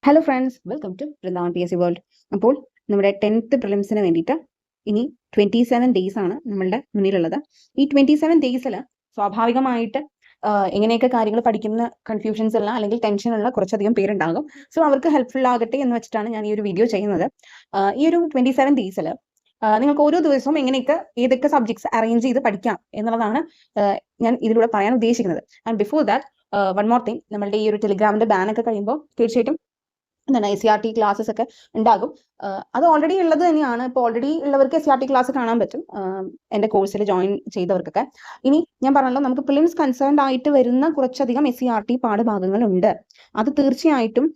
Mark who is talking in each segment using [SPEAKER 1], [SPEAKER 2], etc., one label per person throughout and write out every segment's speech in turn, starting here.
[SPEAKER 1] Hello friends, welcome to Vrindavan PSC world. അപ്പോൾ നമ്മുടെ 10th പ്രിലിംസിന് വേണ്ടിയിട്ട് ഇനി 27 ഡേയ്സ് ആണ് നമ്മളുടെ മുന്നിലുള്ളത്. ഈ 27 ഡേയ്സിൽ സ്വാഭാവികമായിട്ട് എങ്ങനെയൊക്കെ കാര്യങ്ങൾ പഠിക്കുന്ന കൺഫ്യൂഷൻസ് ഉള്ള അല്ലെങ്കിൽ ടെൻഷൻ ഉള്ള കുറച്ചധികം പേരുണ്ടാകും. സോ അവർക്ക് ഹെൽപ്ഫുൾ ആകട്ടെ എന്ന് വെച്ചിട്ടാണ് ഞാൻ ഈ ഒരു വീഡിയോ ചെയ്യുന്നത്. ഈ ഒരു 27 ഡേയ്സിൽ നിങ്ങൾക്ക് ഓരോ ദിവസവും എങ്ങനെയൊക്കെ ഏതൊക്കെ സബ്ജക്ട്സ് അറേഞ്ച് ചെയ്ത് പഠിക്കാം എന്നുള്ളതാണ് ഞാൻ ഇതിലൂടെ പറയാൻ ഉദ്ദേശിക്കുന്നത്. And before that one more thing, നമ്മളുടെ ഈ ഒരു ടെലിഗ്രാമിന്റെ ബാൻ ഒക്കെ കഴിയുമ്പോൾ തീർച്ചയായിട്ടും എന്താണ് SCRT ക്ലാസ്സസ് ഒക്കെ ഉണ്ടാകും. അത് ഓൾറെഡി ഉള്ളത് തന്നെയാണ്. ഇപ്പോൾ ഓൾറെഡി ഉള്ളവർക്ക് SCRT ക്ലാസ് കാണാൻ പറ്റും, എൻ്റെ കോഴ്സിൽ ജോയിൻ ചെയ്തവർക്കൊക്കെ. ഇനി ഞാൻ പറഞ്ഞല്ലോ, നമുക്ക് പ്രിലിംസ് കൺസേൺഡ് ആയിട്ട് വരുന്ന കുറച്ചധികം SCRT പാഠഭാഗങ്ങളുണ്ട്. അത് തീർച്ചയായിട്ടും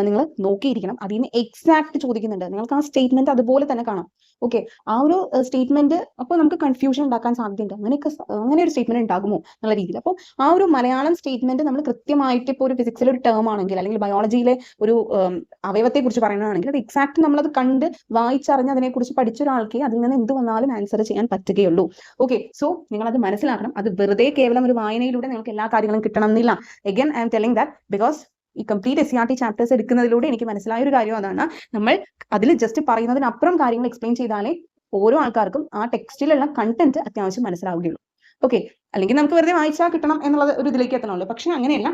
[SPEAKER 1] നിങ്ങൾ നോക്കിയിരിക്കണം. അതിന് എക്സാക്ട് ചോദിക്കുന്നുണ്ട്, നിങ്ങൾക്ക് ആ സ്റ്റേറ്റ്മെന്റ് അതുപോലെ തന്നെ കാണാം. ഓക്കെ, ആ ഒരു സ്റ്റേറ്റ്മെന്റ് അപ്പോൾ നമുക്ക് കൺഫ്യൂഷൻ ഉണ്ടാക്കാൻ സാധ്യതയുണ്ട്. അങ്ങനെ ഒരു സ്റ്റേറ്റ്മെന്റ് ഉണ്ടാകുമോ എന്നുള്ള രീതിയിൽ. അപ്പോൾ ആ ഒരു മലയാളം സ്റ്റേറ്റ്മെന്റ് നമ്മൾ കൃത്യമായിട്ട് ഇപ്പോൾ ഒരു ഫിസിക്സിലെ ഒരു ടേം ആണെങ്കിൽ അല്ലെങ്കിൽ ബയോളജിയിലെ ഒരു അവയവത്തെ കുറിച്ച് പറയുന്നതാണെങ്കിൽ അത് എക്സാക്ട് നമ്മളത് കണ്ട് വായിച്ചറിഞ്ഞ് അതിനെക്കുറിച്ച് പഠിച്ച ഒരാൾക്ക് അതിൽ നിന്ന് എന്ത് വന്നാലും ആൻസർ ചെയ്യാൻ പറ്റുകയുള്ളൂ. ഓക്കെ, സോ നിങ്ങൾ അത് മനസ്സിലാക്കണം. അത് വെറുതെ കേവലം ഒരു വായനയിലൂടെ നിങ്ങൾക്ക് എല്ലാ കാര്യങ്ങളും കിട്ടണം എന്നില്ല. Again I M telling that because ഈ കംപ്ലീറ്റ് SCRT ചാപ്റ്റേഴ്സ് എടുക്കുന്നതിലൂടെ എനിക്ക് മനസ്സിലായ ഒരു കാര്യം അതാണ്, നമ്മൾ അതിൽ ജസ്റ്റ് പറയുന്നതിനപ്പുറം കാര്യങ്ങൾ എക്സ്പ്ലെയിൻ ചെയ്താലേ ഓരോ ആൾക്കാർക്കും ആ ടെക്സ്റ്റിലുള്ള കണ്ടന്റ് അത്യാവശ്യം മനസ്സിലാവുകയുള്ളൂ. ഓക്കെ, അല്ലെങ്കിൽ നമുക്ക് വെറുതെ വായിച്ചാൽ കിട്ടണം എന്നുള്ളത് ഒരു ഇതിലേക്ക് എത്തണമല്ലോ. പക്ഷെ അങ്ങനെയല്ല,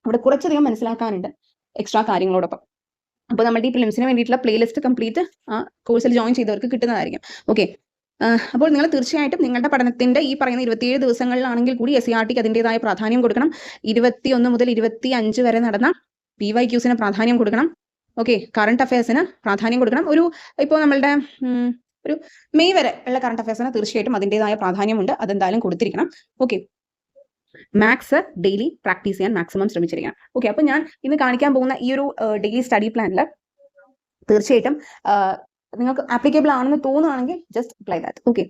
[SPEAKER 1] അവിടെ കുറച്ചധികം മനസ്സിലാക്കാനുണ്ട് എക്സ്ട്രാ കാര്യങ്ങളോടൊപ്പം. അപ്പോൾ നമ്മുടെ ഈ പ്രിലിംസിന് വേണ്ടിയിട്ടുള്ള പ്ലേലിസ്റ്റ് കംപ്ലീറ്റ് ആ കോഴ്സിൽ ജോയിൻ ചെയ്തവർക്ക് കിട്ടുന്നതായിരിക്കും. ഓക്കെ, അപ്പോൾ നിങ്ങൾ തീർച്ചയായിട്ടും നിങ്ങളുടെ പഠനത്തിന്റെ ഈ പറയുന്ന 27 ദിവസങ്ങളിലാണെങ്കിൽ കൂടി SCRTക്ക് അതിൻ്റെതായ പ്രാധാന്യം കൊടുക്കണം. 21 മുതൽ 25 വരെ നടന്ന PYQസിന് പ്രാധാന്യം കൊടുക്കണം. ഓക്കെ, കറണ്ട് അഫയേഴ്സിന് പ്രാധാന്യം കൊടുക്കണം. ഇപ്പോൾ നമ്മളുടെ ഒരു മെയ് വരെ ഉള്ള കറണ്ട് അഫയേഴ്സിന് തീർച്ചയായിട്ടും അതിൻ്റെതായ പ്രാധാന്യമുണ്ട്, അതെന്തായാലും കൊടുത്തിരിക്കണം. ഓക്കെ, മാത്സ് ഡെയിലി പ്രാക്ടീസ് ചെയ്യാൻ മാക്സിമം ശ്രമിച്ചിരിക്കണം. ഓക്കെ, അപ്പോൾ ഞാൻ ഇന്ന് കാണിക്കാൻ പോകുന്ന ഈ ഒരു ഡെയിലി സ്റ്റഡി പ്ലാനിൽ തീർച്ചയായിട്ടും നിങ്ങൾക്ക് ആപ്ലിക്കബിൾ ആണെന്ന് തോന്നുകയാണെങ്കിൽ ജസ്റ്റ് അപ്ലൈ ദാറ്റ്. ഓക്കെ,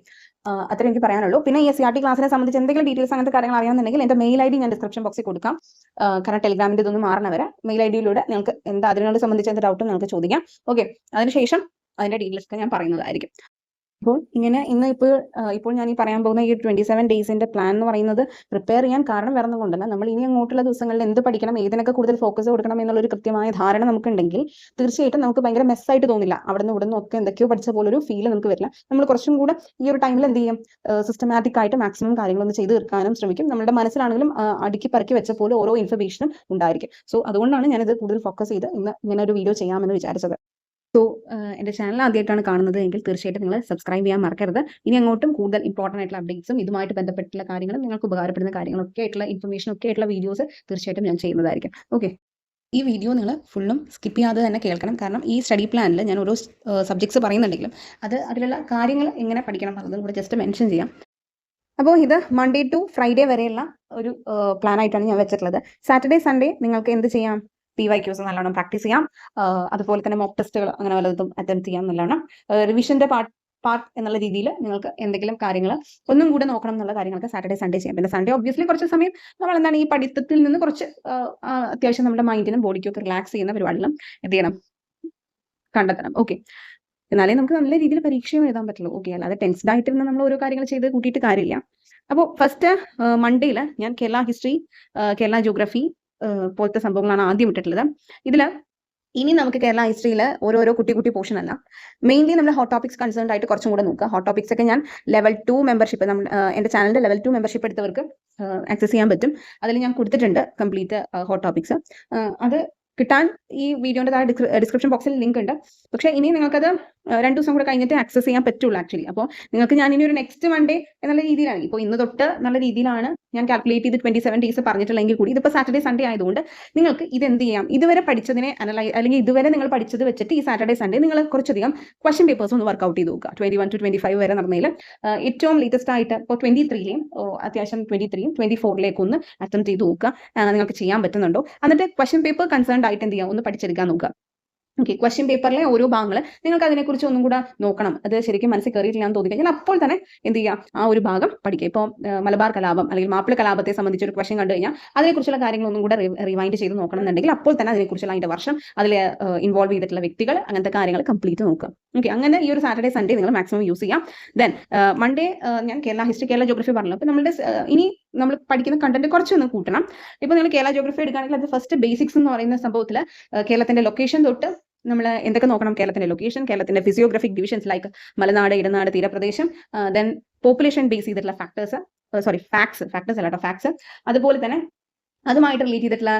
[SPEAKER 1] അത്ര എനിക്ക് പറയാനുള്ളൂ. പിന്നെ ഈ SCRT ക്ലാസ്സിനെ സംബന്ധിച്ച് എന്തെങ്കിലും ഡീറ്റെയിൽസ് അങ്ങനത്തെ കാര്യങ്ങൾ അറിയാമെന്നുണ്ടെങ്കിൽ എൻ്റെ മെയിൽ ID ഞാൻ ഡിസ്ക്രിപ്ഷൻ ബോക്സിൽ കൊടുക്കാം. കാരണം ടെലിഗ്രാമിൻ്റെ ഇതൊന്നും മാറണവരെ മെയിൽ IDയിലൂടെ നിങ്ങൾക്ക് എന്താ അതിനോട് സംബന്ധിച്ച് എന്ത് ഡൗട്ടും നിങ്ങൾക്ക് ചോദിക്കാം. ഓക്കെ, അതിനുശേഷം അതിൻ്റെ ഡീറ്റെയിൽസ് ഒക്കെ ഞാൻ പറയുന്നതായിരിക്കും. അപ്പോൾ ഇങ്ങനെ ഇപ്പോൾ ഞാൻ ഈ പറയാൻ പോകുന്ന ഈ 27 ഡേയ്സിന്റെ പ്ലാൻ എന്ന് പറയുന്നത് പ്രിപ്പയർ ചെയ്യാൻ കാരണം വേറെ ഒന്നും കൊണ്ടല്ല. നമ്മൾ ഇനി അങ്ങോട്ടുള്ള ദിവസങ്ങളിൽ എന്ത് പഠിക്കണം, ഏതിനൊക്കെ കൂടുതൽ ഫോക്കസ് കൊടുക്കണം എന്നുള്ളൊരു കൃത്യമായ ധാരണ നമുക്കുണ്ടെങ്കിൽ തീർച്ചയായിട്ടും നമുക്ക് ഭയങ്കര മെസ്സായിട്ട് തോന്നില്ല. അവിടെ നിന്ന് ഇവിടെ നിന്നൊക്കെ എന്തൊക്കെയോ പഠിച്ച പോലൊരു ഫീൽ നമുക്ക് വരില്ല. നമ്മൾ കുറച്ചും കൂടെ ഈ ഒരു ടൈമിൽ എന്ത് ചെയ്യും, സിസ്റ്റമാറ്റിക് ആയിട്ട് മാക്സിമം കാര്യങ്ങളൊന്ന് ചെയ്ത് തീർക്കാനും ശ്രമിക്കും. നമ്മുടെ മനസ്സിലാണെങ്കിലും അടുക്കി പറക്കി വെച്ച പോലെ ഓരോ ഇൻഫർമേഷനും ഉണ്ടായിരിക്കും. സോ അതുകൊണ്ടാണ് ഞാനിത് കൂടുതൽ ഫോക്കസ് ചെയ്ത് ഇന്ന് ഇങ്ങനെ ഒരു വീഡിയോ ചെയ്യാമെന്ന് വിചാരിച്ചത്. സോ എൻ്റെ ചാനൽ ആദ്യമായിട്ടാണ് കാണുന്നത് എങ്കിൽ തീർച്ചയായിട്ടും നിങ്ങൾ സബ്സ്ക്രൈബ് ചെയ്യാൻ മറക്കരുത്. ഇനി അങ്ങോട്ടും കൂടുതൽ ഇമ്പോർട്ടൻ്റ് ആയിട്ടുള്ള അപ്ഡേറ്റ്സും ഇതുമായിട്ട് ബന്ധപ്പെട്ടുള്ള കാര്യങ്ങളും നിങ്ങൾക്ക് ഉപകാരപ്പെടുന്ന കാര്യങ്ങളൊക്കെ ആയിട്ടുള്ള ഇൻഫർമേഷൻ ഒക്കെ ആയിട്ടുള്ള വീഡിയോസ് തീർച്ചയായിട്ടും ഞാൻ ചെയ്യുന്നതായിരിക്കും. ഓക്കെ, ഈ വീഡിയോ നിങ്ങൾ ഫുള്ളും സ്കിപ്പ് ചെയ്യാതെ തന്നെ കേൾക്കണം. കാരണം ഈ സ്റ്റഡി പ്ലാനിൽ ഞാൻ ഓരോ സബ്ജക്ട്സ് പറയുന്നുണ്ടെങ്കിലും അതിലുള്ള കാര്യങ്ങൾ എങ്ങനെ പഠിക്കണം എന്നുള്ളതും കൂടെ ജസ്റ്റ് മെൻഷൻ ചെയ്യാം. അപ്പോൾ ഇത് മൺഡേ ടു ഫ്രൈഡേ വരെയുള്ള ഒരു പ്ലാൻ ആയിട്ടാണ് ഞാൻ വെച്ചിട്ടുള്ളത്. സാറ്റർഡേ സൺഡേ നിങ്ങൾക്ക് എന്ത് ചെയ്യാം, PYQs നല്ലോണം പ്രാക്ടീസ് ചെയ്യാം. അതുപോലെ തന്നെ മോക്ക് ടെസ്റ്റുകൾ അങ്ങനെ വല്ലതും അറ്റംപ്റ്റ് ചെയ്യാം. നല്ലോണം റിവിഷന്റെ പാർട്ട് എന്നുള്ള രീതിയിൽ നിങ്ങൾക്ക് എന്തെങ്കിലും കാര്യങ്ങൾ ഒന്നും കൂടെ നോക്കണം എന്നുള്ള കാര്യങ്ങളൊക്കെ സാറ്റർഡേ സൺഡേ ചെയ്യാം. പിന്നെ സൺഡേ ഒബ്വിയസ്ലി കുറച്ച് സമയം നമ്മൾ എന്താണ് ഈ പഠിത്തത്തിൽ നിന്ന് കുറച്ച് അത്യാവശ്യം നമ്മുടെ മൈൻഡിനും ബോഡിക്കും ഒക്കെ റിലാക്സ് ചെയ്യുന്ന പരിപാടികളും എന്ത് ചെയ്യണം, കണ്ടെത്തണം. ഓക്കെ, എന്നാലേ നമുക്ക് നല്ല രീതിയിൽ പരീക്ഷയും എഴുതാൻ പറ്റുള്ളൂ. ഓക്കെ, അല്ലാതെ ടെൻസ്ഡ് ആയിട്ടിരുന്ന് നമ്മൾ ഓരോ കാര്യങ്ങൾ ചെയ്ത് കൂട്ടിയിട്ട് കാര്യമില്ല. അപ്പോൾ ഫസ്റ്റ് മൺഡേയിൽ ഞാൻ കേരള ഹിസ്റ്ററി, കേരള ജോഗ്രഫി പോലത്തെ സംഭവങ്ങളാണ് ആദ്യം ഇട്ടിട്ടുള്ളത്. ഇതിൽ ഇനി നമുക്ക് കേരള ഹിസ്റ്ററിയിൽ ഓരോരോ കുട്ടി പോർഷൻ അല്ല, മെയിൻലി നമ്മൾ ഹോട്ട് ടോപ്പിക്സ് കൺസേൺഡ് ആയിട്ട് കുറച്ചും കൂടെ നോക്കുക. ഹോട്ട് ടോപ്പിക്സ് ഒക്കെ ഞാൻ ലെവൽ 2 മെമ്പർഷിപ്പ്, എൻ്റെ ചാനലിൻ്റെ ലെവൽ 2 മെമ്പർഷിപ്പ് എടുത്തവർക്ക് ആക്സസ് ചെയ്യാൻ പറ്റും. അതിൽ ഞാൻ കൊടുത്തിട്ടുണ്ട് കംപ്ലീറ്റ് ഹോട്ട് ടോപ്പിക്സ്. അത് കിട്ടാൻ ഈ വീഡിയോൻ്റെ താഴെ ഡിസ്ക്രിപ്ഷൻ ബോക്സിൽ ലിങ്ക് ഉണ്ട്. പക്ഷേ ഇനി നിങ്ങൾക്കത് 2 ദിവസം കൂടെ കഴിഞ്ഞിട്ട് ആക്സസ് ചെയ്യാൻ പറ്റുള്ളൂ ആക്ച്വലി. അപ്പോൾ നിങ്ങൾക്ക് ഞാൻ ഇനി ഒരു നെക്സ്റ്റ് മൺഡേ എന്നുള്ള രീതിയിലാണ്, ഇപ്പോൾ ഇന്ന് തൊട്ട് നല്ല രീതിയിലാണ് ഞാൻ കാൽക്കുലേറ്റ് ചെയ്ത് 27 ഡേയ്സ് പറഞ്ഞിട്ടുള്ളെങ്കിൽ കൂടി ഇതിപ്പോൾ സാറ്റർഡേ സൺഡേ ആയതുകൊണ്ട് നിങ്ങൾക്ക് ഇത് എന്ത് ചെയ്യാം, ഇതുവരെ പഠിച്ചതിനെ അല്ലെങ്കിൽ ഇതുവരെ നിങ്ങൾ പഠിച്ചത് വെച്ചിട്ട് ഈ സാറ്റർഡേ സൺഡേ നിങ്ങൾ കുറച്ചധികം ക്വസ്റ്റ്യൻ പേപ്പേഴ്സ് ഒന്ന് വർക്ക്ഔട്ട് ചെയ്ത് നോക്കുക. 21 to 25 വരെ നടന്നതിൽ ഏറ്റവും ലേറ്റസ്റ്റ് ആയിട്ട് ഇപ്പോൾ 23ലെയും അത്യാവശ്യം 23യും 24ലേക്ക് ഒന്ന് അറ്റംപ്റ്റ് ചെയ്ത് നോക്കുക. നിങ്ങൾക്ക് ചെയ്യാൻ പറ്റുന്നുണ്ടോ, എന്നിട്ട് ക്വസ്റ്റ്യൻ പേപ്പർ കൺസേൺഡ് ആയിട്ട് എന്ത് ചെയ്യാം, ഒന്ന് പഠിച്ചെടുക്കാൻ നോക്കുക. ഓക്കെ, ക്വസ്റ്റ്യൻ പേപ്പറിലെ ഓരോ ഭാഗങ്ങൾ നിങ്ങൾക്ക് അതിനെക്കുറിച്ച് ഒന്നും കൂടെ നോക്കണം. അത് ശരിക്കും മനസ്സിൽ കയറിയിട്ടില്ല എന്ന് തോന്നി കഴിഞ്ഞാൽ അപ്പോൾ തന്നെ എന്ത് ചെയ്യുക, ആ ഒരു ഭാഗം പഠിക്കുക. ഇപ്പോൾ മലബാർ കലാപം അല്ലെങ്കിൽ മാപ്പിള കലാപത്തെ സംബന്ധിച്ച് ഒരു ക്വസ്റ്റ്യൻ കണ്ടു കഴിഞ്ഞാൽ അതിനെക്കുറിച്ചുള്ള കാര്യങ്ങളൊന്നും കൂടെ റിവൈൻഡ് ചെയ്ത് നോക്കണം എന്നുണ്ടെങ്കിൽ അപ്പോൾ തന്നെ അതിനെക്കുറിച്ചുള്ള അതിൻ്റെ വർഷം, അതിൽ ഇൻവോൾവ് ചെയ്തിട്ടുള്ള വ്യക്തികൾ, അങ്ങനത്തെ കാര്യങ്ങൾ കംപ്ലീറ്റ് നോക്കുക. ഓക്കെ, അങ്ങനെ ഈ ഒരു സാറ്റർഡേ സൺഡേ നിങ്ങൾ മാക്സിമം യൂസ് ചെയ്യാം. ദെൻ മൺഡേ ഞാൻ കേരള ഹിസ്റ്ററി, കേരള ജോഗ്രഫി പറഞ്ഞു. അപ്പോൾ നമ്മുടെ ഇനി നമ്മൾ പഠിക്കുന്ന കണ്ടന്റ് കുറച്ചൊന്ന് കൂട്ടണം. ഇപ്പോൾ നിങ്ങൾ കേരള ജോഗ്രഫി എടുക്കുകയാണെങ്കിൽ അത് ഫസ്റ്റ് ബേസിക്സ് എന്ന് പറയുന്ന സംഭവത്തിൽ കേരളത്തിന്റെ ലൊക്കേഷൻ തൊട്ട് നമ്മൾ എന്തൊക്കെ നോക്കണം, കേരളത്തിന്റെ ലൊക്കേഷൻ, കേരളത്തിന്റെ ഫിസിയോഗ്രഫിക് ഡിവിഷൻസ് ലൈക്ക് മലനാട്, ഇടനാട്, തീരപ്രദേശം, ദെൻ പോപ്പുലേഷൻ ബേസ് ചെയ്തിട്ടുള്ള ഫാക്ടേഴ്സ് അല്ലാട്ടോ ഫാക്ട്സ്, അതുപോലെ തന്നെ അതുമായിട്ട് റിലേറ്റ് ചെയ്തിട്ടുള്ള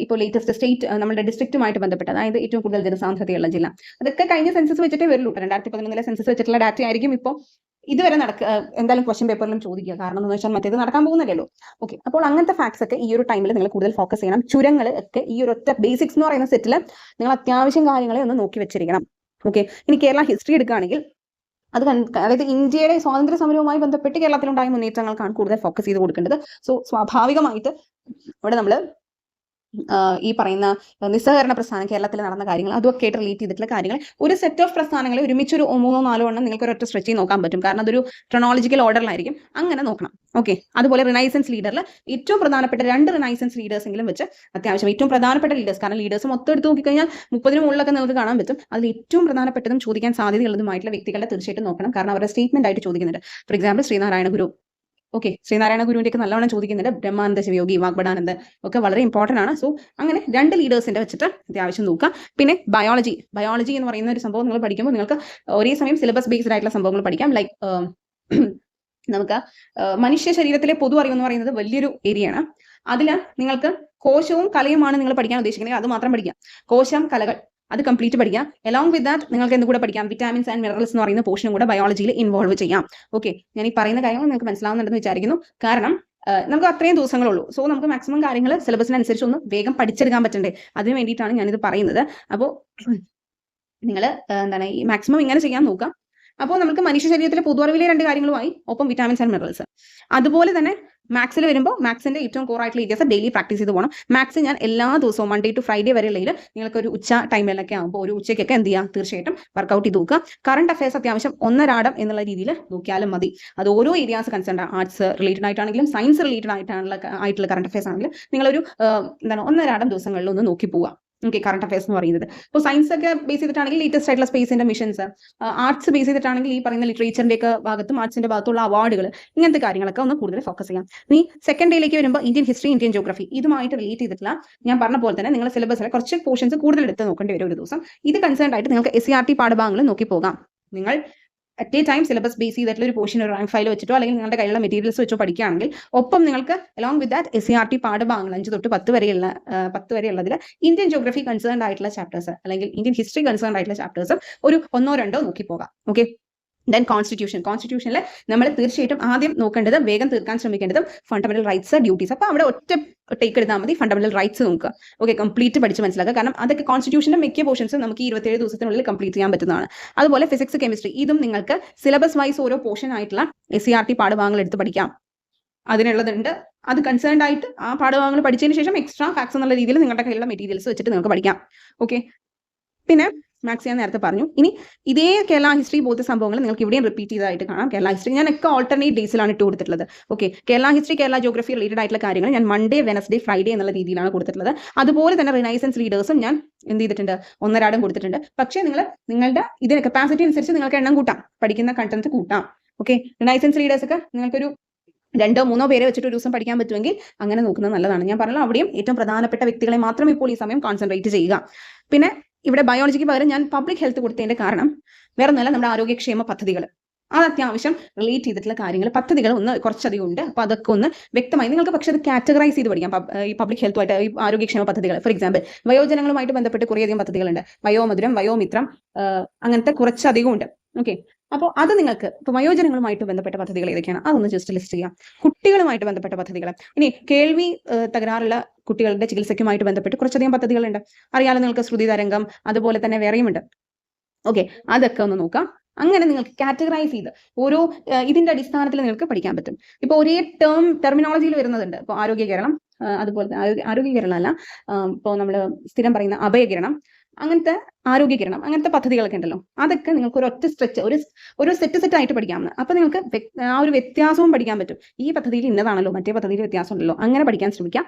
[SPEAKER 1] ഇപ്പോൾ ലേറ്റസ്റ്റ് സ്റ്റേറ്റ് നമ്മുടെ ഡിസ്ട്രിക്റ്റുമായിട്ട് ബന്ധപ്പെട്ട്, അതായത് ഏറ്റവും കൂടുതൽ ജനസാന്ദ്രതയുള്ള ജില്ല, അതൊക്കെ കഴിഞ്ഞ സെൻസസ് വെച്ചിട്ടേ വരുള്ളൂ. 2011 സെൻസസ് വെച്ചിട്ടുള്ള ഡാറ്റ ആയിരിക്കും ഇപ്പോൾ ഇതുവരെ എന്തായാലും ക്വസ്റ്റ്യൻ പേപ്പറിലും ചോദിക്കുക. കാരണം എന്ന് വെച്ചാൽ മറ്റേത് നടക്കാൻ പോകുന്നില്ലല്ലോ. ഓക്കെ, അപ്പോൾ അങ്ങനത്തെ ഫാക്ട്സ് ഒക്കെ ഈ ഒരു ടൈമിൽ നിങ്ങൾ കൂടുതൽ ഫോക്കസ് ചെയ്യണം. ചുരങ്ങൾ ഒക്കെ ഈ ഒരു ഒറ്റ ബേസിക്സ് എന്ന് പറയുന്ന സെറ്റിൽ നിങ്ങൾ അത്യാവശ്യം കാര്യങ്ങളെ ഒന്ന് നോക്കി വെച്ചിരിക്കണം. ഓക്കെ, ഇനി കേരള ഹിസ്റ്ററി എടുക്കുകയാണെങ്കിൽ അതായത് ഇന്ത്യയുടെ സ്വാതന്ത്ര്യ സമരവുമായി ബന്ധപ്പെട്ട് കേരളത്തിലുണ്ടായ മുന്നേറ്റങ്ങൾക്കാണ് കൂടുതൽ ഫോക്കസ് ചെയ്ത് കൊടുക്കേണ്ടത്. സോ സ്വാഭാവികമായിട്ട് ഇവിടെ നമ്മൾ ഈ പറയുന്ന നിസ്സഹകരണ പ്രസ്ഥാനം, കേരളത്തിൽ നടന്ന കാര്യങ്ങൾ, അതൊക്കെ ആയിട്ട് റിലേറ്റ് ചെയ്തിട്ടുള്ള കാര്യങ്ങൾ, ഒരു സെറ്റ് ഓഫ് പ്രസ്ഥാനങ്ങളെ ഒരുമിച്ച് ഒരു 3-4 എണ്ണം നിങ്ങൾക്ക് ഒരൊറ്റ സ്ട്രെച്ച് ചെയ്ത് നോക്കാൻ പറ്റും. കാരണം അതൊരു ക്രോണോളജിക്കൽ ഓർഡറിലായിരിക്കും. അങ്ങനെ നോക്കണം. ഓക്കെ, അതുപോലെ റിനൈസൻസ് ലീഡറിൽ ഏറ്റവും പ്രധാനപ്പെട്ട 2 റിനൈസൻസ് ലീഡേഴ്സ് എങ്കിലും വെച്ച് അത്യാവശ്യം ഏറ്റവും പ്രധാനപ്പെട്ട ലീഡേഴ്സ്, കാരണം ലീഡേഴ്സ് മൊത്തം എടുത്ത് നോക്കിക്കഴിഞ്ഞാൽ 30 മുകളിലൊക്കെ നിങ്ങൾക്ക് കാണാൻ പറ്റും. അതിൽ ഏറ്റവും പ്രധാനപ്പെട്ടതും ചോദിക്കാൻ സാധ്യതയുള്ളതുമായിട്ടുള്ള വ്യക്തികളെ തീർച്ചയായിട്ടും നോക്കണം. കാരണം അവരുടെ സ്റ്റേറ്റ്മെന്റ് ആയിട്ട് ചോദിക്കുന്നുണ്ട്. For example Sree Narayana Guru. Okay, Sree Narayana ഗുരുവിന്റെ ഒക്കെ നല്ലവണ്ണം ചോദിക്കുന്നുണ്ട്. ബ്രഹ്മാനന്ദ ശിവയോഗി, വാഗ്ബടാനന്ദ ഒക്കെ വളരെ ഇമ്പോർട്ടന്റ് ആണ്. സോ അങ്ങനെ 2 ലീഡേഴ്സിന്റെ വെച്ചിട്ട് അത്യാവശ്യം നോക്കാം. പിന്നെ ബയോളജി എന്ന് പറയുന്ന ഒരു സംഭവം നിങ്ങൾ പഠിക്കുമ്പോൾ നിങ്ങൾക്ക് ഒരേ സമയം സിലബസ് ബേസ്ഡ് ആയിട്ടുള്ള സംഭവങ്ങൾ പഠിക്കാം. ലൈക്ക് നമുക്ക് മനുഷ്യ ശരീരത്തിലെ പൊതു അറിവ് എന്ന് പറയുന്നത് വലിയൊരു ഏരിയ ആണ്. അതിൽ നിങ്ങൾക്ക് കോശവും കലയുമാണ് നിങ്ങൾ പഠിക്കാൻ ഉദ്ദേശിക്കുന്നത്, അത് മാത്രം പഠിക്കാം. കോശം, കലകൾ അത് കംപ്ലീറ്റ് പഠിക്കാം. അലോങ് വിത്ത് ദാറ്റ് നിങ്ങൾക്ക് എന്ത് കൂടെ പഠിക്കാം, വിറ്റാമിൻസ് ആൻഡ് മിനറൽസ് എന്ന് പറയുന്ന പോർഷനും കൂടെ ബയോളജിയിൽ ഇൻവോൾവ് ചെയ്യാം. ഓക്കെ, ഞാൻ ഈ പറയുന്ന കാര്യങ്ങൾ നിങ്ങൾക്ക് മനസ്സിലാവുന്നുണ്ടെന്ന് വിചാരിക്കുന്നു. കാരണം നമുക്ക് അത്രയും ദിവസങ്ങളുള്ളൂ. സോ നമുക്ക് മാക്സിമം കാര്യങ്ങൾ സിലബസിനനുസരിച്ച് ഒന്ന് വേഗം പഠിച്ചെടുക്കാൻ പറ്റണ്ടേ, അതിന് വേണ്ടിയിട്ടാണ് ഞാനിത് പറയുന്നത്. അപ്പോൾ നിങ്ങൾ എന്താണ് ഈ മാക്സിമം ഇങ്ങനെ ചെയ്യാൻ നോക്കാം. അപ്പോൾ നമുക്ക് മനുഷ്യ ശരീരത്തിലെ പൊതു അറിവിലെ 2 കാര്യങ്ങളുമായി ഒപ്പം വിറ്റാമിൻസ് ആൻഡ് മിനറൽസ്. അതുപോലെ തന്നെ മാത്സിൽ വരുമ്പോൾ മാത്സിന്റെ ഏറ്റവും കോർ ആയിട്ടുള്ള ഏരിയസ് ഡെയിലി പ്രാക്ടീസ് ചെയ്ത് പോകണം. മാത്സ് ഞാൻ എല്ലാ ദിവസവും മൺഡേ ടു ഫ്രൈഡേ വരെയുള്ളതിൽ നിങ്ങൾക്ക് ഒരു ഉച്ച ടൈമിലൊക്കെ ആകുമ്പോൾ ഒരു ഉച്ചയ്ക്കൊക്കെ എന്ത് ചെയ്യാം, തീർച്ചയായിട്ടും വർക്കൗട്ട് ചെയ്ത് നോക്കുക. കറണ്ട് അഫയേഴ്സ് അത്യാവശ്യം 1 രാടം എന്നുള്ള രീതിയിൽ നോക്കിയാലും മതി. അത് ഓരോ ഏരിയാസ് കൺസേൺ, ആർട്സ് റിലേറ്റഡ് ആയിട്ടാണെങ്കിലും സയൻസ് റിലേറ്റഡ് ആയിട്ടുള്ള കറണ്ട് അഫയേഴ്സ് ആണെങ്കിലും നിങ്ങളൊരു 1 രാടം ദിവസങ്ങളിൽ ഒന്ന് നോക്കി പോവുക. ഓക്കെ, കറണ്ട് അഫയേഴ്സ് എന്ന് പറയുന്നത് ഇപ്പോൾ സയൻസ് ഒക്കെ ബേസ് ചെയ്തിട്ടാണെങ്കിൽ ലേറ്റസ്റ്റ് ആയിട്ടുള്ള സ്പേസിന്റെ മിഷൻസ്, ആർട്സ് ബേസ് ചെയ്തിട്ടാണെങ്കിൽ ഈ പറയുന്ന ലിറ്ററേച്ചറിന്റെ ഒക്കെ ഭാഗത്തും ആർട്സിന്റെ ഭാഗത്തുള്ള അവാർഡുകൾ, ഇങ്ങനത്തെ കാര്യങ്ങളൊക്കെ ഒന്ന് കൂടുതൽ ഫോക്കസ് ചെയ്യാം. ഇനി സെക്കൻഡ് ഡേയിലേക്ക് വരുമ്പോൾ ഇന്ത്യൻ ഹിസ്റ്ററി, ഇന്ത്യൻ ജോഗ്രഫി ഇതുമായിട്ട് റിലേറ്റ് ചെയ്തിട്ടുള്ള ഞാൻ പറഞ്ഞ പോലെ തന്നെ നിങ്ങൾ സിലബസിലെ കുറച്ച് പോർഷൻസ് കൂടുതൽ എടുത്ത് നോക്കേണ്ടി വരും ഒരു ദിവസം. ഇത് കൺസേൺ ആയിട്ട് നിങ്ങൾക്ക് SCERT പാഠഭാഗങ്ങൾ നോക്കി പോകാം. നിങ്ങൾ at A time syllabus base ചെയ്തിട്ടുള്ള ഒരു പോർഷൻ ഒരു റാങ്ക് ഫയൽ വെച്ചിട്ടോ അല്ലെങ്കിൽ നിങ്ങളുടെ കയ്യിലുള്ള മെറ്റീരിയൽസ് വെച്ചോ പഠിക്കുകയാണെങ്കിൽ ഒപ്പം നിങ്ങൾക്ക് അലോങ് വിത്ത് ദാറ്റ് SCERT പാഠഭാഗങ്ങൾ 5 തൊട്ട് 10 വരെയുള്ളതിൽ ഇന്ത്യൻ ജോഗ്രഫി കൺസേൺ ആയിട്ടുള്ള ചാപ്റ്റേഴ്സ് അല്ലെങ്കിൽ ഇന്ത്യൻ ഹിസ്റ്ററി കൺസേൺ ആയിട്ടുള്ള ചാപ്റ്റേഴ്സ് ഒരു 1-2 നോക്കി പോകാം. ഓക്കെ, ദെൻ കോൺസ്റ്റിറ്റ്യൂഷനിൽ നമ്മൾ തീർച്ചയായിട്ടും ആദ്യം നോക്കേണ്ടത്, വേഗം തീർക്കാൻ ശ്രമിക്കേണ്ടതും ഫണ്ടമെന്റൽ റൈറ്റ്സ്, ഡ്യൂട്ടീസ്. അപ്പോൾ അവിടെ ഒറ്റ ടേക്ക് എടുത്താൽ മതി, ഫണ്ടമെന്റൽ റൈറ്റ്സ് നോക്കുക. ഓക്കെ, കംപ്ലീറ്റ് പഠിച്ച് മനസ്സിലാക്കുക. കാരണം അതൊക്കെ കോൺസ്റ്റിറ്റ്യൂഷന്റെ മിക്ക പോർഷൻസ് നമുക്ക് 27 ദിവസത്തിനുള്ളിൽ കംപ്ലീറ്റ് ചെയ്യാൻ പറ്റുന്നതാണ്. അതുപോലെ ഫിസിക്സ്, കെമിസ്ട്രി ഇതും നിങ്ങൾക്ക് സിലബസ് വൈസ് ഓരോ പോർഷൻ ആയിട്ടുള്ള SCERT പാഠഭാഗങ്ങൾ എടുത്ത് പഠിക്കാം. അതിനുള്ളതുണ്ട്. അത് കൺസേൺഡ് ആയിട്ട് ആ പാഠഭാഗങ്ങൾ പഠിച്ചതിന് ശേഷം എക്സ്ട്രാ ഫാക്ട്സ് എന്നുള്ള രീതിയിൽ നിങ്ങളുടെ കയ്യിലുള്ള മെറ്റീരിയൽസ് വെച്ചിട്ട് നിങ്ങൾക്ക് പഠിക്കാം. ഓക്കെ, പിന്നെ മാത്സ് ഞാൻ നേരത്തെ പറഞ്ഞു. ഇനി ഇതേ കേരള ഹിസ്റ്ററി പോലത്തെ സംഭവങ്ങൾ നിങ്ങൾക്ക് ഇവിടെയും റിപ്പീറ്റ് ചെയ്തതായിട്ട് കാണാം. കേരള ഹിസ്റ്ററി ഞാൻ ഒക്കെ ഓൾട്ടർനേറ്റ് ഡേയ്സിലാണ് ഇട്ട് കൊടുത്തിട്ടുള്ളത്. Okay, Kerala history, Kerala geography related ആയിട്ടുള്ള കാര്യങ്ങൾ ഞാൻ മൺഡേ, വെനസ്ഡേ, ഫ്രൈഡേ എന്നുള്ള രീതിയിലാണ് കൊടുത്തിട്ടുള്ളത്. അതുപോലെ തന്നെ റിനൈസൻസ് ലീഡേഴ്സും ഞാൻ എന്ത് ചെയ്തിട്ടുണ്ട്, 1 രാടം കൊടുത്തിട്ടുണ്ട്. പക്ഷേ നിങ്ങളുടെ ഇതിന് കപ്പാസിറ്റി അനുസരിച്ച് നിങ്ങൾക്ക് എണ്ണം കൂട്ടാം, പഠിക്കുന്ന കണ്ടന്റ് കൂട്ടാം. ഓക്കെ, റിനൈസൻസ് ലീഡേഴ്സ് ഒക്കെ നിങ്ങൾക്കൊരു 2-3 പേരെ വെച്ചിട്ട് ഒരു ദിവസം പഠിക്കാൻ പറ്റുമെങ്കിൽ അങ്ങനെ നോക്കുന്നത് നല്ലതാണ്. ഞാൻ പറഞ്ഞല്ലോ, അവിടെയും ഏറ്റവും പ്രധാനപ്പെട്ട വ്യക്തികളെ മാത്രം ഇപ്പോൾ ഈ സമയം കോൺസെൻട്രേറ്റ് ചെയ്യുക. പിന്നെ ഇവിടെ ബയോളജിക്ക് പകരം ഞാൻ പബ്ലിക് ഹെൽത്ത് കൊടുത്തതിന്റെ കാരണം വേറെ ഒന്നല്ല, നമ്മുടെ ആരോഗ്യക്ഷേമ പദ്ധതികൾ, അത് അത്യാവശ്യം റിലേറ്റ് ചെയ്തിട്ടുള്ള കാര്യങ്ങൾ, പദ്ധതികൾ കുറച്ചധികം ഉണ്ട്. അപ്പോൾ അതൊക്കെ ഒന്ന് വ്യക്തമായി നിങ്ങൾക്ക് പക്ഷേ അത് കാറ്റഗറൈസ് ചെയ്ത് പഠിക്കാം. ഈ പബ്ലിക് ഹെൽത്തുമായിട്ട് ഈ ആരോഗ്യക്ഷേമ പദ്ധതികൾ, ഫോർ എക്സാമ്പിൾ വയോജനങ്ങളുമായിട്ട് ബന്ധപ്പെട്ട് കുറേയധികം പദ്ധതികളുണ്ട്. വയോമധുരം, വയോമിത്രം, അങ്ങനത്തെ കുറച്ചധികം ഉണ്ട്. ഓക്കെ, അപ്പോൾ അത് നിങ്ങൾക്ക് ഇപ്പോൾ വയോജനങ്ങളുമായിട്ട് ബന്ധപ്പെട്ട പദ്ധതികൾ ഏതൊക്കെയാണ് അതൊന്ന് ജസ്റ്റ് ലിസ്റ്റ് ചെയ്യാം. കുട്ടികളുമായിട്ട് ബന്ധപ്പെട്ട പദ്ധതികൾ, ഇനി കേൾവി തകരാറുള്ള കുട്ടികളുടെ ചികിത്സയ്ക്കുമായിട്ട് ബന്ധപ്പെട്ട് കുറച്ചധികം പദ്ധതികളുണ്ട്. അറിയാലോ നിങ്ങൾക്ക്, ശ്രുതി തരംഗം, അതുപോലെ തന്നെ വേറെയുമുണ്ട്. ഓക്കെ, അതൊക്കെ ഒന്ന് നോക്കാം. അങ്ങനെ നിങ്ങൾക്ക് കാറ്റഗറൈസ് ചെയ്ത് ഓരോ ഇതിന്റെ അടിസ്ഥാനത്തിൽ നിങ്ങൾക്ക് പഠിക്കാൻ പറ്റും. ഇപ്പോൾ ഒരേ ടെർമിനോളജിയിൽ വരുന്നതുണ്ട്. ഇപ്പോൾ ആരോഗ്യ കേരളം, അതുപോലെ ആരോഗ്യ കേരളം അല്ല, ഇപ്പോൾ നമ്മൾ സ്ഥിരം പറയുന്ന അഭയകിരണം, അങ്ങനത്തെ ആരോഗ്യകിരണം, അങ്ങനത്തെ പദ്ധതികളൊക്കെ ഉണ്ടല്ലോ. അതൊക്കെ നിങ്ങൾക്ക് ഒരു ഒറ്റ സ്ട്രെച്ച്, ഒരു സെറ്റ് ആയിട്ട് പഠിക്കാമെന്ന്. അപ്പൊ നിങ്ങൾക്ക് ആ ഒരു വ്യത്യാസവും പഠിക്കാൻ പറ്റും. ഈ പദ്ധതിയിൽ ഇന്നതാണല്ലോ, മറ്റേ പദ്ധതിയിൽ വ്യത്യാസം ഉണ്ടല്ലോ, അങ്ങനെ പഠിക്കാൻ ശ്രമിക്കാം.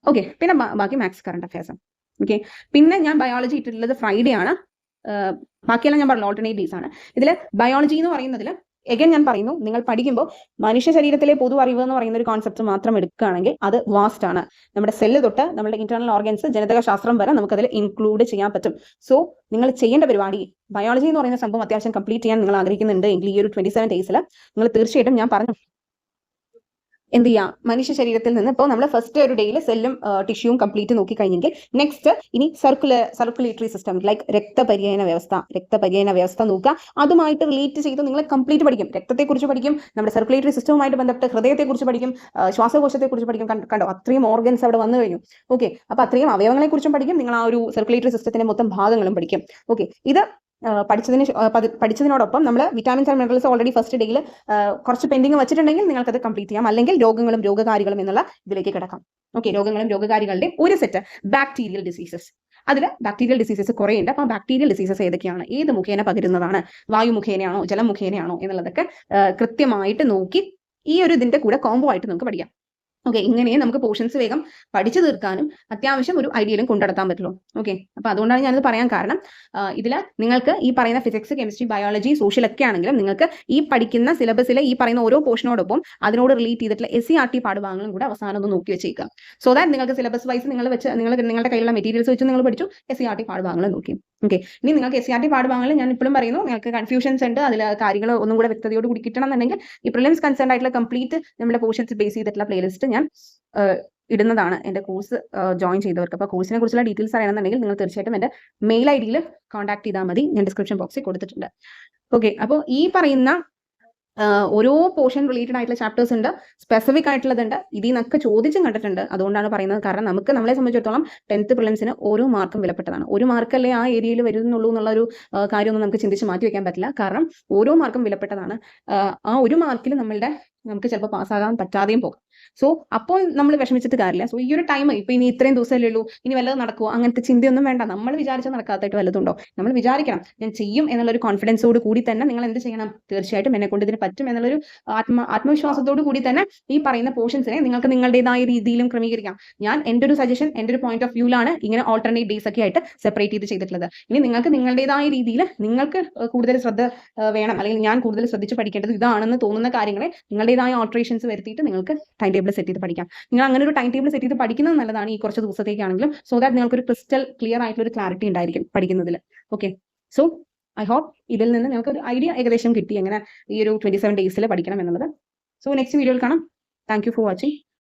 [SPEAKER 1] ഓക്കെ, പിന്നെ ബാക്കി മാത്സ്, കറണ്ട് അഫയേഴ്സ്. ഓക്കെ, പിന്നെ ഞാൻ ബയോളജി ഇട്ടിട്ടുള്ളത് ഫ്രൈഡേ ആണ്. ബാക്കിയെല്ലാം ഞാൻ പറഞ്ഞ ഓൾട്ടർനേറ്റ് ഡേയ്സ് ആണ്. ഇതിൽ ബയോളജി എന്ന് പറയുന്നതിൽ എഗൈൻ ഞാൻ പറയുന്നു, നിങ്ങൾ പഠിക്കുമ്പോൾ മനുഷ്യ ശരീരത്തിലെ പൊതു അറിവ് എന്ന് പറയുന്ന ഒരു കോൺസെപ്റ്റ് മാത്രം എടുക്കുകയാണെങ്കിൽ അത് വാസ്റ്റ് ആണ്. നമ്മുടെ സെല്ല് തൊട്ട് നമ്മുടെ ഇന്റേണൽ ഓർഗൻസ്, ജനിതക ശാസ്ത്രം വരെ നമുക്കതിൽ ഇൻക്ലൂഡ് ചെയ്യാൻ പറ്റും. സോ നിങ്ങൾ ചെയ്യേണ്ട പരിപാടി ബയോളജി എന്ന് പറയുന്ന സംഭവം അത്യാവശ്യം കംപ്ലീറ്റ് ചെയ്യാൻ നിങ്ങൾ ആഗ്രഹിക്കുന്നുണ്ട് എങ്കിൽ ഈ ഒരു 27 ഡേയ്സിൽ നിങ്ങൾ തീർച്ചയായിട്ടും ഞാൻ പറഞ്ഞു എന്ത് ചെയ്യാം, മനുഷ്യ ശരീരത്തിൽ നിന്ന് ഇപ്പോൾ നമ്മൾ ഫസ്റ്റ് ഒരു ഡേയിൽ സെല്ലും ടിഷ്യൂവും കംപ്ലീറ്റ് നോക്കി കഴിഞ്ഞെങ്കിൽ നെക്സ്റ്റ് ഇനി സർക്കുലേറ്ററി സിസ്റ്റം ലൈക്ക് രക്തപര്യന വ്യവസ്ഥ നോക്കുക. അതുമായിട്ട് റിലേറ്റ് ചെയ്ത് നിങ്ങൾ കംപ്ലീറ്റ് പഠിക്കും. രക്തത്തെക്കുറിച്ച് പഠിക്കും, നമ്മുടെ സർക്കുലേറ്ററി സിസ്റ്റവുമായിട്ട് ബന്ധപ്പെട്ട് ഹൃദയത്തെക്കുറിച്ച് പഠിക്കും, ശ്വാസകോശത്തെക്കുറിച്ച് പഠിക്കും. കണ്ടോ, അത്രയും ഓർഗൻസ് അവിടെ വന്നു കഴിഞ്ഞു. ഓക്കെ, അപ്പോൾ അത്രയും അവയവങ്ങളെക്കുറിച്ചും പഠിക്കും, നിങ്ങൾ ആ ഒരു സർക്കുലേറ്ററി സിസ്റ്റത്തിന്റെ മൊത്തം ഭാഗങ്ങളും പഠിക്കും. ഓക്കെ, ഇത് പഠിച്ചതിനോടൊപ്പം നമ്മൾ vitamins and minerals already first ഡേയിൽ കുറച്ച് പെൻഡിങ് വെച്ചിട്ടുണ്ടെങ്കിൽ നിങ്ങൾക്ക് അത് കംപ്ലീറ്റ് ചെയ്യാം. അല്ലെങ്കിൽ രോഗങ്ങളും രോഗകാരികളും എന്നുള്ള ഇതിലേക്ക് കിടക്കാം. ഓക്കെ, രോഗങ്ങളും രോഗകാരികളുടെ ഒരു സെറ്റ് ബാക്ടീരിയൽ ഡിസീസസ്. അതിൽ ബാക്ടീരിയൽ ഡിസീസസ് കുറേ ഉണ്ട്. അപ്പോൾ ബാക്ടീരിയൽ ഡിസീസസ് ഏതൊക്കെയാണ്, ഏത് മുഖേന പകരുന്നതാണ്, വായു മുഖേനയാണോ ജലം മുഖേനയാണോ എന്നുള്ളതൊക്കെ കൃത്യമായിട്ട് നോക്കി ഈ ഒരു ഇതിന്റെ കൂടെ കോംബോ ആയിട്ട് നമുക്ക് പഠിക്കാം. ഓക്കെ, ഇങ്ങനെ നമുക്ക് പോർഷൻസ് വേഗം പഠിച്ചു തീർക്കാനും അത്യാവശ്യം ഒരു ഐഡിയയിലും കൊണ്ടുനടത്താൻ പറ്റുള്ളൂ. ഓക്കെ, അപ്പോൾ അതുകൊണ്ടാണ് ഞാനിത് പറയാൻ കാരണം, ഇതിൽ നിങ്ങൾക്ക് ഈ പറയുന്ന ഫിസിക്സ്, കെമിസ്ട്രി, ബയോളജി, സോഷ്യൽ ഒക്കെ ആണെങ്കിലും നിങ്ങൾക്ക് ഈ പഠിക്കുന്ന സിലബസിലെ ഈ പറയുന്ന ഓരോ പോർഷനോടൊപ്പം അതിനോട് റിലേറ്റ് ചെയ്തിട്ടുള്ള SCERT പാഠഭാഗങ്ങളും കൂടെ അവസാനം ഒന്ന് നോക്കി വെച്ചേക്കുക. സോ ദാറ്റ് നിങ്ങൾക്ക് സിലബസ് വൈസ് നിങ്ങളുടെ കയ്യിലുള്ള മെറ്റീരിയൽസ് വെച്ച് നിങ്ങൾ പഠിച്ചു SCERT പാഠഭാഗങ്ങൾ നോക്കി. ഓക്കെ, ഇനി നിങ്ങൾക്ക് SCERT പാഠഭാഗങ്ങൾ ഞാൻ ഇപ്പോഴും പറയുന്നു, നിങ്ങൾക്ക് കൺഫ്യൂഷൻസ് ഉണ്ട്, അതിൽ കാര്യങ്ങൾ ഒന്നും കൂടെ വ്യക്തതയോട് കൂടി കിട്ടണം എന്നുണ്ടെങ്കിൽ ഈ പ്രിലിംസ് കൺസേൺ ആയിട്ടുള്ള കംപ്ലീറ്റ് നമ്മുടെ പോർഷൻസ് ബേസ് ചെയ്തിട്ടുള്ള പ്ലേലിസ്റ്റ് ഞാൻ ഇടുന്നതാണ് എൻ്റെ കോഴ്സ് ജോയിൻ ചെയ്തവർക്ക്. അപ്പോൾ കോഴ്സിനെ കുറിച്ചുള്ള ഡീറ്റെയിൽസ് അറിയണമെന്നുണ്ടെങ്കിൽ നിങ്ങൾ തീർച്ചയായിട്ടും എൻ്റെ മെയിൽ ID കോൺടാക്ട് ചെയ്താൽ മതി. ഞാൻ ഡിസ്ക്രിപ്ഷൻ ബോക്സിൽ കൊടുത്തിട്ടുണ്ട്. ഓക്കെ, അപ്പോൾ ഈ പറയുന്ന ഓരോ പോർഷൻ റിലേറ്റഡ് ആയിട്ടുള്ള ചാപ്റ്റേഴ്സ് ഉണ്ട്, സ്പെസിഫിക് ആയിട്ടുള്ളതുണ്ട്. ഇതിൽ നിന്നൊക്കെ ചോദിച്ചും കണ്ടിട്ടുണ്ട്. അതുകൊണ്ടാണ് പറയുന്നത്. കാരണം നമ്മളെ സംബന്ധിച്ചിടത്തോളം 10th പ്രിലിംസിന് ഓരോ മാർക്കും വിലപ്പെട്ടതാണ്. ഒരു മാർക്കല്ലേ ആ ഏരിയയിൽ വരുന്നുള്ളൂ എന്നുള്ളൊരു കാര്യമൊന്നും നമുക്ക് ചിന്തിച്ച് മാറ്റി വെക്കാൻ പറ്റില്ല. കാരണം ഓരോ മാർക്കും വിലപ്പെട്ടതാണ്. ആ ഒരു മാർക്കിൽ നമുക്ക് ചിലപ്പോൾ പാസ്സാകാൻ പറ്റാതെയും പോകും. സോ അപ്പോൾ നമ്മൾ വിഷമിച്ചിട്ട് കാര്യമില്ല. സോ ഈ ഒരു ടൈം ഇപ്പൊ ഇനി ഇത്രയും ദിവസമല്ലേ ഉള്ളൂ, ഇനി വല്ലതും നടക്കുമോ, അങ്ങനത്തെ ചിന്തയൊന്നും വേണ്ട. നമ്മൾ വിചാരിച്ചാൽ നടക്കാത്തായിട്ട് വല്ലതുണ്ടോ, നമ്മൾ വിചാരിക്കണം ഞാൻ ചെയ്യും എന്നുള്ളൊരു കോൺഫിഡൻസോട് കൂടി തന്നെ നിങ്ങൾ എന്ത് ചെയ്യണം, തീർച്ചയായിട്ടും എന്നെ കൊണ്ട് ഇതിന് പറ്റും എന്നുള്ളൊരു ആത്മവിശ്വാസത്തോടു കൂടി തന്നെ ഈ പറയുന്ന പോർഷൻസിനെ നിങ്ങൾക്ക് നിങ്ങളുടേതായ രീതിയിലും ക്രമീകരിക്കാം. ഞാൻ എൻ്റെ ഒരു സജഷൻ, എൻ്റെ ഒരു പോയിന്റ് ഓഫ് വ്യൂലാണ് ഇങ്ങനെ ഓൾട്ടർനേറ്റ് ഡേയ്സ് ഒക്കെ ആയിട്ട് സെപ്പറേറ്റ് ചെയ്ത് ചെയ്തിട്ടുള്ളത്. ഇനി നിങ്ങൾക്ക് നിങ്ങളുടേതായ രീതിയിൽ നിങ്ങൾക്ക് കൂടുതൽ ശ്രദ്ധ വേണം, അല്ലെങ്കിൽ ഞാൻ കൂടുതൽ ശ്രദ്ധിച്ച് പഠിക്കേണ്ടത് ഇതാണെന്ന് തോന്നുന്ന കാര്യങ്ങളെ നിങ്ങളുടേതായ ഓൾട്ടറേഷൻസ് വരുത്തിയിട്ട് നിങ്ങൾക്ക് ടൈം ടേബിൾ സെറ്റ് ചെയ്ത് പഠിക്കാം. നിങ്ങൾ അങ്ങനെ ഒരു ടൈം ടേബിൾ സെറ്റ് ചെയ്ത് പഠിക്കുന്നത് നല്ലതാണ് ഈ കുറച്ച് ദിവസത്തേക്കാണെങ്കിലും. സോ ദാറ്റ് നിങ്ങൾക്കൊരു ക്രിസ്റ്റൽ ക്ലിയർ ആയിട്ടുള്ള ഒരു ക്ലാരിറ്റി ഉണ്ടായിരിക്കും പഠിക്കുന്നതിൽ. ഓക്കെ, സോ ഐ ഹോപ്പ് ഇതിൽ നിന്ന് നിങ്ങൾക്ക് ഒരു ഐഡിയ ഏകദേശം കിട്ടി എങ്ങനെ ഈ ഒരു 27 ഡേയ്സിൽ പഠിക്കണം എന്നുള്ളത്. സോ നെക്സ്റ്റ് വീഡിയോയിൽ കാണാം. Thank you for watching.